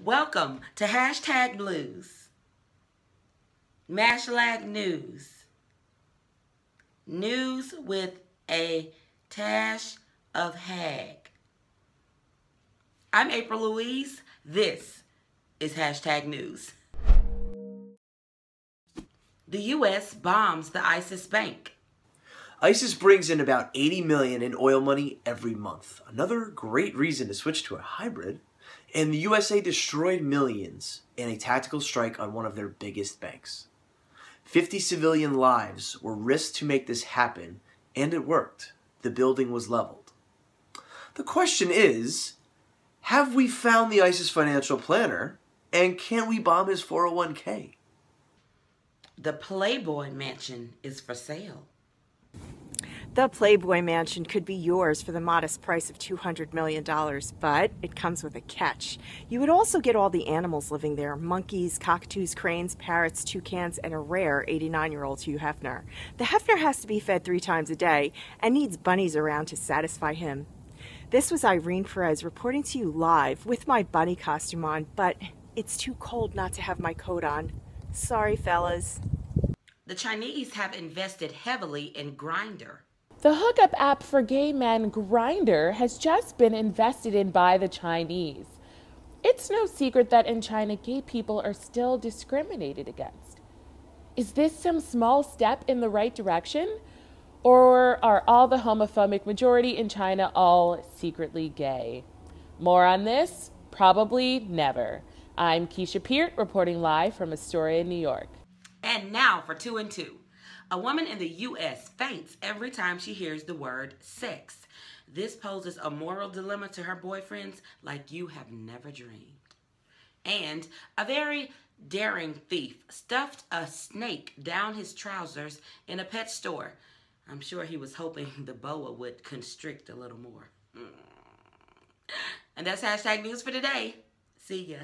Welcome to Hashtag Blues, Mashlag News, news with a tash of hag. I'm April Louise. This is Hashtag News. The U.S. bombs the ISIS bank. ISIS brings in about $80 million in oil money every month. Another great reason to switch to a hybrid. And the USA destroyed millions in a tactical strike on one of their biggest banks. 50 civilian lives were risked to make this happen, and it worked. The building was leveled. The question is, have we found the ISIS financial planner, and can we bomb his 401k? The Playboy Mansion is for sale. The Playboy Mansion could be yours for the modest price of $200 million, but it comes with a catch. You would also get all the animals living there: monkeys, cockatoos, cranes, parrots, toucans, and a rare 89-year-old Hugh Hefner. The Hefner has to be fed 3 times a day and needs bunnies around to satisfy him. This was Irene Perez reporting to you live with my bunny costume on, but it's too cold not to have my coat on. Sorry, fellas. The Chinese have invested heavily in Grindr. The hookup app for gay men, Grindr, has just been invested in by the Chinese. It's no secret that in China, gay people are still discriminated against. Is this some small step in the right direction? Or are all the homophobic majority in China all secretly gay? More on this? Probably never. I'm Keisha Peart, reporting live from Astoria, New York. And now for 2 and 2. A woman in the U.S. faints every time she hears the word sex. This poses a moral dilemma to her boyfriends like you have never dreamed. And a very daring thief stuffed a snake down his trousers in a pet store. I'm sure he was hoping the boa would constrict a little more. And that's Hashtag News for today. See ya.